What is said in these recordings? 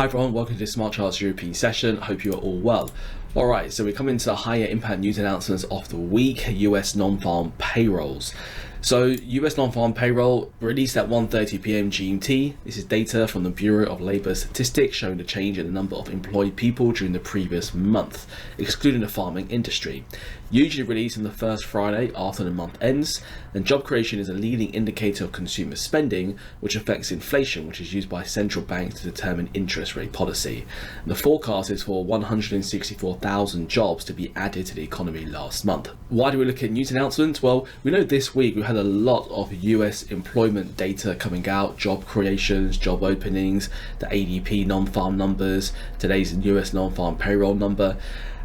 Hi everyone, welcome to the SmartCharts European session. Hope you are all well. Alright, so we come into the higher impact news announcements of the week, US Non-Farm Payrolls. So US Non-Farm Payroll released at 1:30 p.m. GMT. This is data from the Bureau of Labor Statistics showing the change in the number of employed people during the previous month, excluding the farming industry. Usually released on the first Friday after the month ends, and job creation is a leading indicator of consumer spending, which affects inflation, which is used by central banks to determine interest rate policy. And the forecast is for 164,000 jobs to be added to the economy last month. Why do we look at news announcements? Well, we know this week we had a lot of US employment data coming out, job creations, job openings, the ADP non-farm numbers, today's US non-farm payroll number,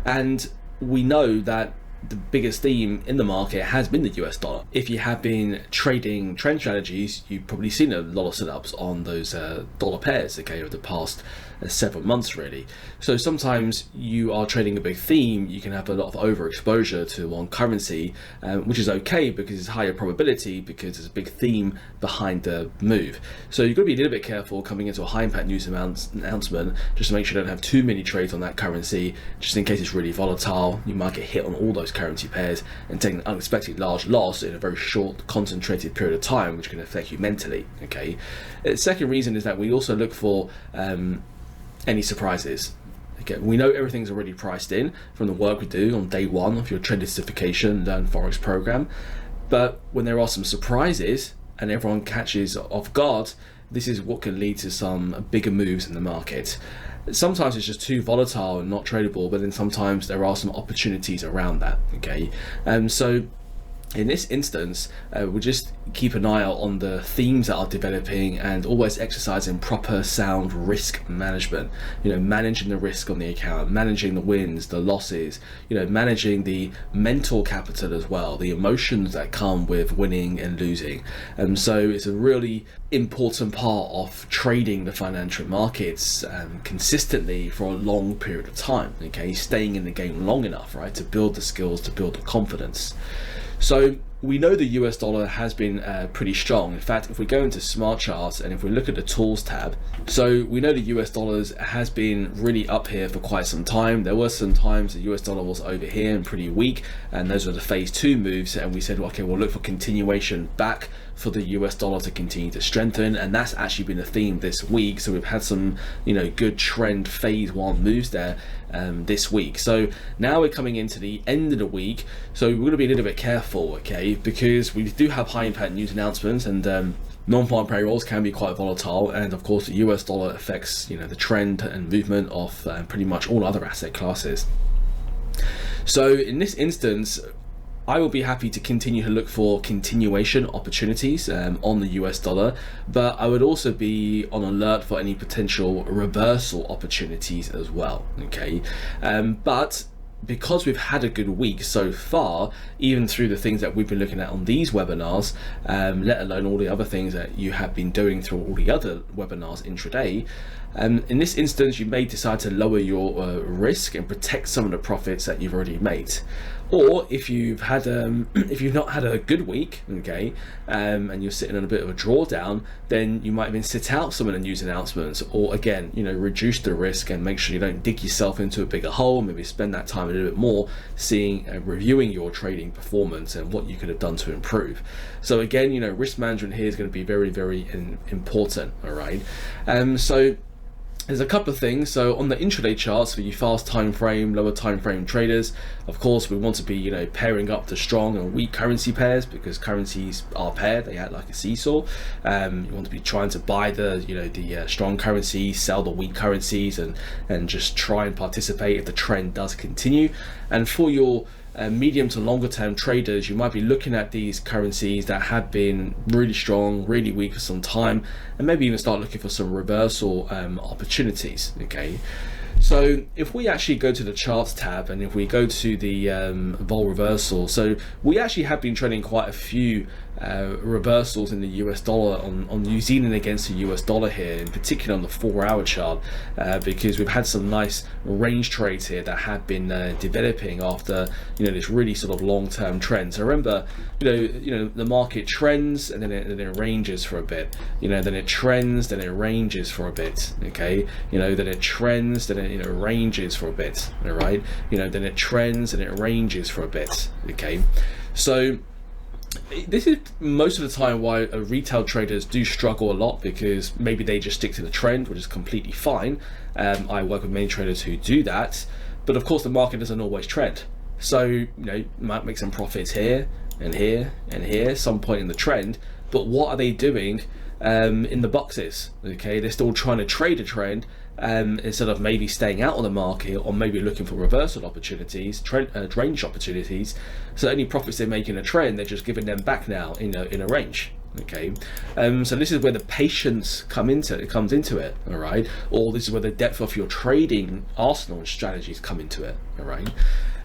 and we know that the biggest theme in the market has been the US dollar. If you have been trading trend strategies, you've probably seen a lot of setups on those dollar pairs, okay, over the past several months really. So sometimes you are trading a big theme, you can have a lot of overexposure to one currency, which is okay because it's higher probability because there's a big theme behind the move. So you've got to be a little bit careful coming into a high impact news announcement just to make sure you don't have too many trades on that currency, just in case it's really volatile. You might get hit on all those currency pairs and take an unexpected large loss in a very short concentrated period of time, which can affect you mentally. Okay. The second reason is that we also look for any surprises. Okay, we know everything's already priced in from the work we do on day one of your trade certification Learn Forex program, but when there are some surprises and everyone catches off guard, this is what can lead to some bigger moves in the market. Sometimes it's just too volatile and not tradable, but then sometimes there are some opportunities around that. Okay, so in this instance, we'll just keep an eye out on the themes that are developing and always exercising proper sound risk management. You know, managing the risk on the account, managing the wins, the losses, you know, managing the mental capital as well, the emotions that come with winning and losing. And so it's a really important part of trading the financial markets consistently for a long period of time. Okay, staying in the game long enough, right, to build the skills, to build the confidence. So we know the US dollar has been pretty strong. In fact, if we go into Smart Charts and if we look at the Tools tab, so we know the US dollars has been really up here for quite some time. There were some times the US dollar was over here and pretty weak, and those were the phase 2 moves, and we said, well, okay, we'll look for continuation back for the US dollar to continue to strengthen, and that's actually been a theme this week. So we've had some, you know, good trend phase 1 moves there this week. So now we're coming into the end of the week, so we're going to be a little bit careful, okay, because we do have high impact news announcements, and non-farm payrolls can be quite volatile, and of course the US dollar affects, you know, the trend and movement of pretty much all other asset classes. So in this instance, I will be happy to continue to look for continuation opportunities on the US dollar, but I would also be on alert for any potential reversal opportunities as well. Okay, but because we've had a good week so far, even through the things that we've been looking at on these webinars, let alone all the other things that you have been doing through all the other webinars intraday, in this instance you may decide to lower your risk and protect some of the profits that you've already made. Or if you've had if you've not had a good week, okay, and you're sitting on a bit of a drawdown, then you might even sit out some of the news announcements, or again, you know, reduce the risk and make sure you don't dig yourself into a bigger hole. Maybe spend that time a little bit more seeing and reviewing your trading performance and what you could have done to improve. So again, you know, risk management here is going to be very, very important. All right, so there's a couple of things. So on the intraday charts for you fast time frame, lower time frame traders, of course we want to be, you know, pairing up the strong and weak currency pairs, because currencies are paired, they act like a seesaw. You want to be trying to buy the, you know, the strong currencies, sell the weak currencies, and just try and participate if the trend does continue. And for your medium to longer term traders, you might be looking at these currencies that have been really strong, really weak for some time, and maybe even start looking for some reversal opportunities. Okay, so if we actually go to the charts tab and if we go to the vol reversal, so we actually have been trading quite a few reversals in the US dollar on New Zealand against the US dollar here, in particular on the 4-hour chart, because we've had some nice range trades here that have been developing after this really sort of long-term trend. So remember, the market trends and then it ranges for a bit, then it trends, then it ranges for a bit, okay, then it trends, then it ranges for a bit, all right, then it trends and it ranges for a bit, okay. So this is most of the time why retail traders do struggle a lot, because maybe they just stick to the trend, which is completely fine. I work with many traders who do that, but of course the market doesn't always trend. So you might make some profits here and here and here, some point in the trend, but what are they doing in the boxes? Okay, they're still trying to trade a trend, instead of maybe staying out of the market or maybe looking for reversal opportunities, range opportunities. So any profits they make in a trend, they're just giving them back now in a range. Okay, so this is where the patience comes into it, all right, or this is where the depth of your trading arsenal and strategies come into it, all right.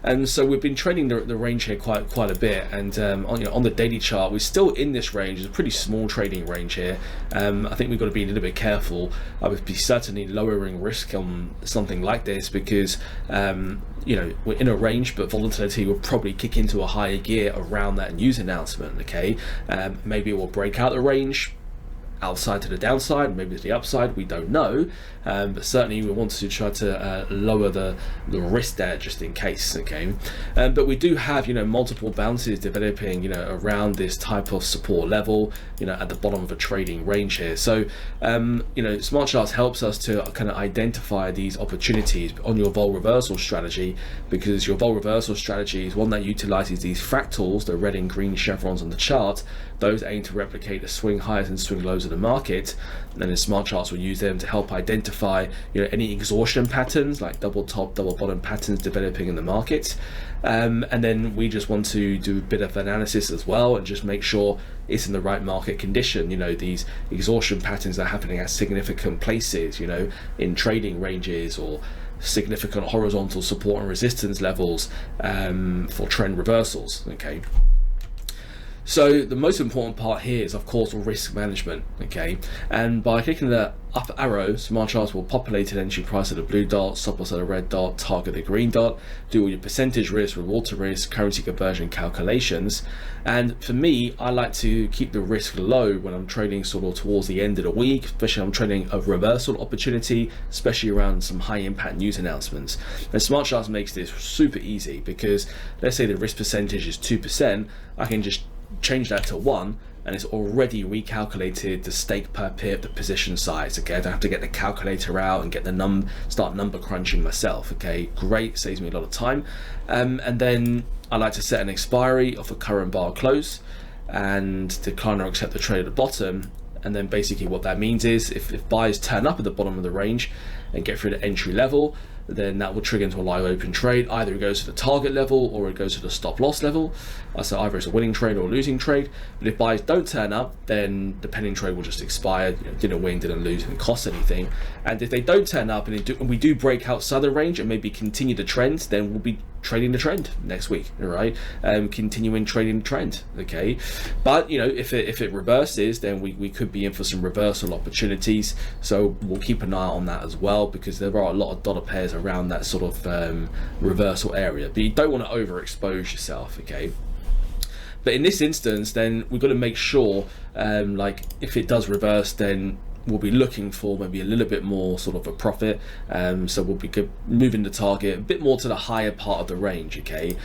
And so we've been trading the range here quite a bit, and on the daily chart we're still in this range. It's a pretty small trading range here. I think we've got to be a little bit careful. I would be certainly lowering risk on something like this, because we're in a range, but volatility will probably kick into a higher gear around that news announcement. Okay, maybe it will break out the range outside to the downside, maybe to the upside, we don't know, but certainly we want to try to lower the risk there just in case. Okay, but we do have multiple bounces developing around this type of support level at the bottom of a trading range here. So SmartCharts helps us to kind of identify these opportunities on your vol reversal strategy, because your vol reversal strategy is one that utilizes these fractals, the red and green chevrons on the chart. Those aim to replicate the swing highs and swing lows of the market, and then SmartCharts will use them to help identify any exhaustion patterns, like double top, double bottom patterns developing in the market. And then we just want to do a bit of analysis as well and just make sure it's in the right market condition. These exhaustion patterns are happening at significant places, in trading ranges, or significant horizontal support and resistance levels for trend reversals. Okay. So the most important part here is, of course, risk management. Okay, and by clicking the up arrow, SmartCharts will populate an entry price at the blue dot, stop loss at the red dot, target the green dot, do all your percentage risk, reward to risk, currency conversion calculations. And for me, I like to keep the risk low when I'm trading sort of towards the end of the week, especially I'm trading a reversal opportunity, especially around some high impact news announcements. And SmartCharts makes this super easy, because let's say the risk percentage is 2%, I can just change that to 1, and it's already recalculated the stake per pip, the position size. Okay, I don't have to get the calculator out and get the start number crunching myself. Okay, great, saves me a lot of time. And then I like to set an expiry of a current bar close and decline or accept the trade at the bottom. And then basically what that means is if buyers turn up at the bottom of the range and get through the entry level, then that will trigger into a live open trade. Either it goes to the target level or it goes to the stop loss level. So either it's a winning trade or a losing trade. But if buyers don't turn up, then the pending trade will just expire. Didn't win, didn't lose, didn't cost anything. And if they don't turn up and we do break outside the range and maybe continue the trend, then we'll be trading the trend next week. All right, continuing trading the trend. Okay, but if it reverses, then we could be in for some reversal opportunities. So we'll keep an eye on that as well, because there are a lot of dollar pairs around that sort of reversal area, but you don't want to overexpose yourself. Okay, but in this instance, then we've got to make sure like if it does reverse, then we'll be looking for maybe a little bit more sort of a profit, so we'll be moving the target a bit more to the higher part of the range. Okay,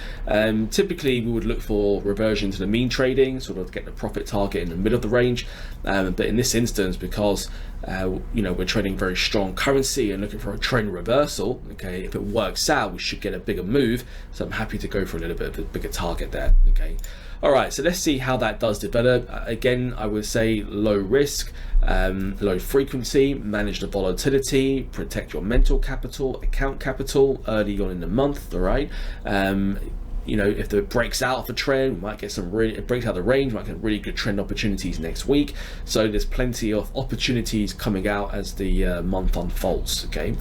typically we would look for reversion to the mean trading, sort of get the profit target in the middle of the range, but in this instance, because we're trading very strong currency and looking for a trend reversal, okay, if it works out we should get a bigger move, so I'm happy to go for a little bit of a bigger target there. Okay, all right, so let's see how that does develop. Again, I would say low risk, low frequency, manage the volatility, protect your mental capital, account capital early on in the month. All right, if it breaks out of a trend, we might get it breaks out the range, we might get really good trend opportunities next week. So there's plenty of opportunities coming out as the month unfolds. Okay,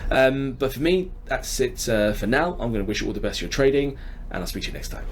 but for me, that's it for now. I'm going to wish you all the best for your trading, and I'll speak to you next time.